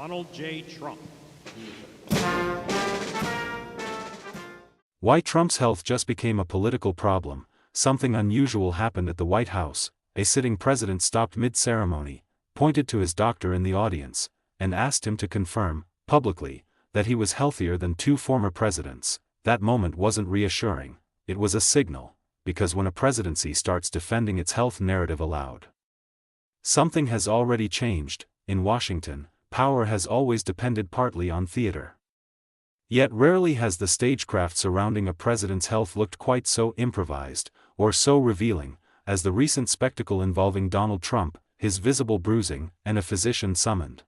Donald J. Trump. Why Trump's health just became a political problem. Something unusual happened at the White House. A sitting president stopped mid-ceremony, pointed to his doctor in the audience, and asked him to confirm, publicly, that he was healthier than two former presidents. That moment wasn't reassuring, it was a signal, because when a presidency starts defending its health narrative aloud, something has already changed. In Washington, power has always depended partly on theater. Yet rarely has the stagecraft surrounding a president's health looked quite so improvised, or so revealing, as the recent spectacle involving Donald Trump, his visible bruising, and a physician summoned.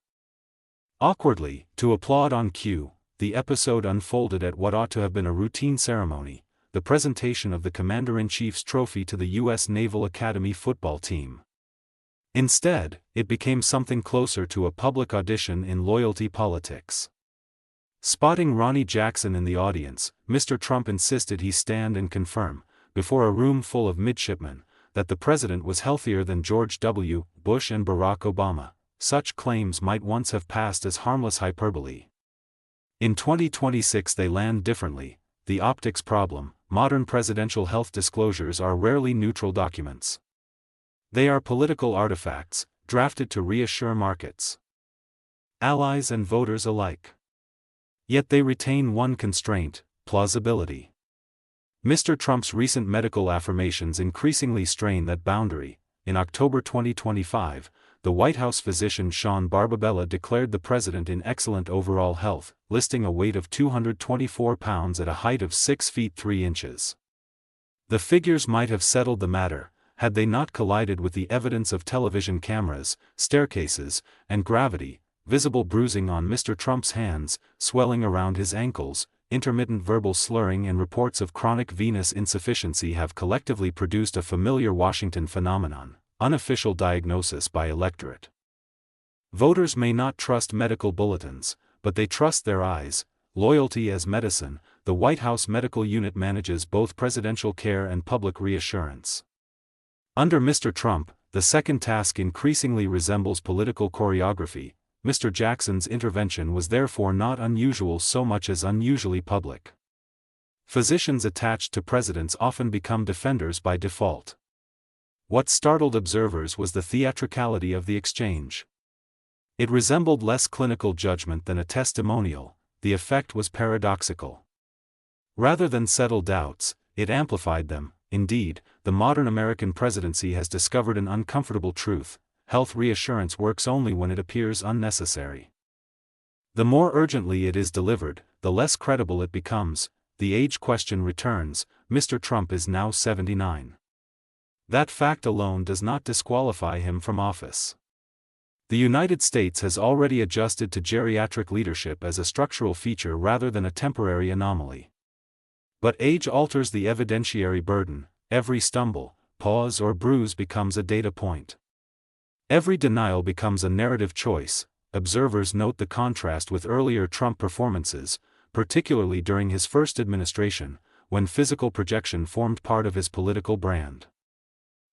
Awkwardly, to applaud on cue, the episode unfolded at what ought to have been a routine ceremony, the presentation of the Commander-in-Chief's trophy to the U.S. Naval Academy football team. Instead, it became something closer to a public audition in loyalty politics. Spotting Ronny Jackson in the audience, Mr. Trump insisted he stand and confirm, before a room full of midshipmen, that the president was healthier than George W. Bush and Barack Obama. Such claims might once have passed as harmless hyperbole. In 2026 they land differently. The optics problem: modern presidential health disclosures are rarely neutral documents. They are political artifacts, drafted to reassure markets, allies and voters alike. Yet they retain one constraint: plausibility. Mr. Trump's recent medical affirmations increasingly strain that boundary. In October 2025, the White House physician Sean Barbabella declared the president in excellent overall health, listing a weight of 224 pounds at a height of 6 feet 3 inches. The figures might have settled the matter, had they not collided with the evidence of television cameras, staircases, and gravity. Visible bruising on Mr. Trump's hands, swelling around his ankles, intermittent verbal slurring and reports of chronic venous insufficiency have collectively produced a familiar Washington phenomenon: unofficial diagnosis by electorate. Voters may not trust medical bulletins, but they trust their eyes. Loyalty as medicine. The White House Medical Unit manages both presidential care and public reassurance. Under Mr. Trump, the second task increasingly resembles political choreography. Mr. Jackson's intervention was therefore not unusual so much as unusually public. Physicians attached to presidents often become defenders by default. What startled observers was the theatricality of the exchange. It resembled less clinical judgment than a testimonial. The effect was paradoxical. Rather than settle doubts, it amplified them. Indeed, the modern American presidency has discovered an uncomfortable truth: health reassurance works only when it appears unnecessary. The more urgently it is delivered, the less credible it becomes. The age question returns. Mr. Trump is now 79. That fact alone does not disqualify him from office. The United States has already adjusted to geriatric leadership as a structural feature rather than a temporary anomaly. But age alters the evidentiary burden. Every stumble, pause or bruise becomes a data point. Every denial becomes a narrative choice. Observers note the contrast with earlier Trump performances, particularly during his first administration, when physical projection formed part of his political brand.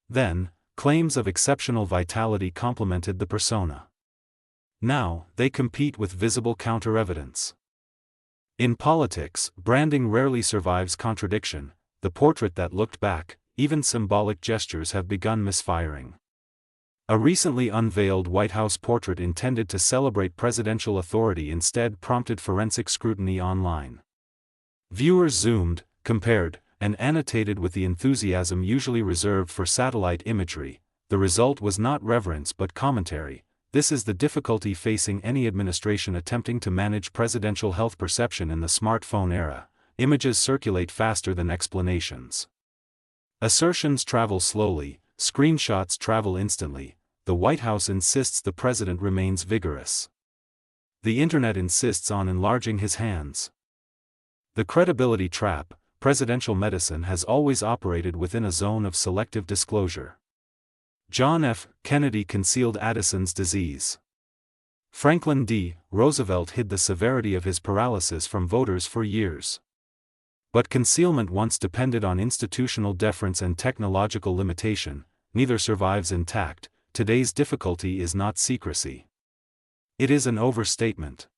Then, claims of exceptional vitality complemented the persona. Now, they compete with visible counter-evidence. In politics, branding rarely survives contradiction. The portrait that looked back, even symbolic gestures have begun misfiring. A recently unveiled White House portrait intended to celebrate presidential authority instead prompted forensic scrutiny online. Viewers zoomed, compared, and annotated with the enthusiasm usually reserved for satellite imagery. The result was not reverence but commentary. This is the difficulty facing any administration attempting to manage presidential health perception in the smartphone era. Images circulate faster than explanations. Assertions travel slowly, screenshots travel instantly. The White House insists the president remains vigorous. The internet insists on enlarging his hands. The credibility trap. Presidential medicine has always operated within a zone of selective disclosure. John F. Kennedy concealed Addison's disease. Franklin D. Roosevelt hid the severity of his paralysis from voters for years. But concealment once depended on institutional deference and technological limitation. Neither survives intact. Today's difficulty is not secrecy. It is an overstatement.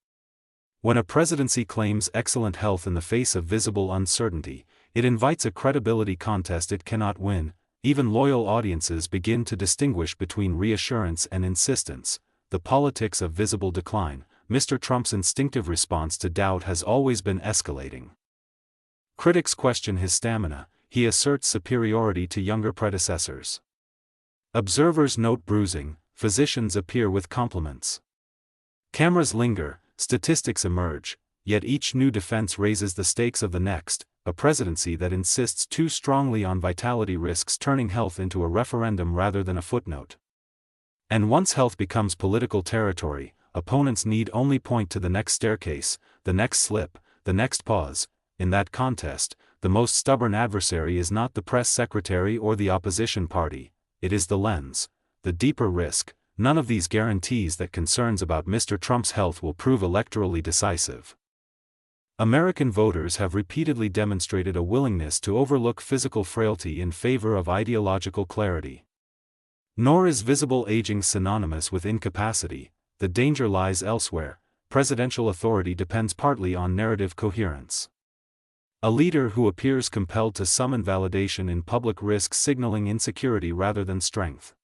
When a presidency claims excellent health in the face of visible uncertainty, it invites a credibility contest it cannot win. Even loyal audiences begin to distinguish between reassurance and insistence. The politics of visible decline. Mr. Trump's instinctive response to doubt has always been escalating. Critics question his stamina. He asserts superiority to younger predecessors. Observers note bruising. Physicians appear with compliments. Cameras linger, statistics emerge, yet each new defense raises the stakes of the next. A presidency that insists too strongly on vitality risks turning health into a referendum rather than a footnote. And once health becomes political territory, opponents need only point to the next staircase, the next slip, the next pause. In that contest, the most stubborn adversary is not the press secretary or the opposition party, it is the lens, the deeper risk. None of these guarantees that concerns about Mr. Trump's health will prove electorally decisive. American voters have repeatedly demonstrated a willingness to overlook physical frailty in favor of ideological clarity. Nor is visible aging synonymous with incapacity. The danger lies elsewhere. Presidential authority depends partly on narrative coherence. A leader who appears compelled to summon validation in public risks signaling insecurity rather than strength.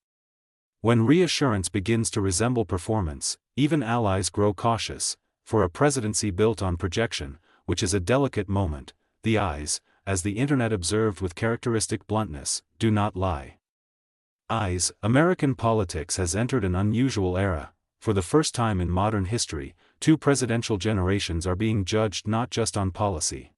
When reassurance begins to resemble performance, even allies grow cautious. For a presidency built on projection, which is a delicate moment, the eyes, as the internet observed with characteristic bluntness, do not lie. Eyes. American politics has entered an unusual era. For the first time in modern history, two presidential generations are being judged not just on policy,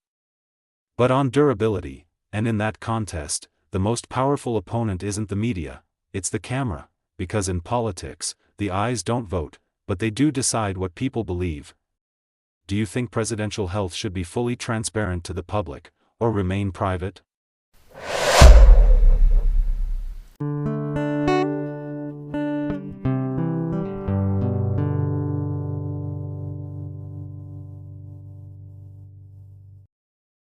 but on durability, and in that contest, the most powerful opponent isn't the media, it's the camera, because in politics, the eyes don't vote, but they do decide what people believe. Do you think presidential health should be fully transparent to the public, or remain private?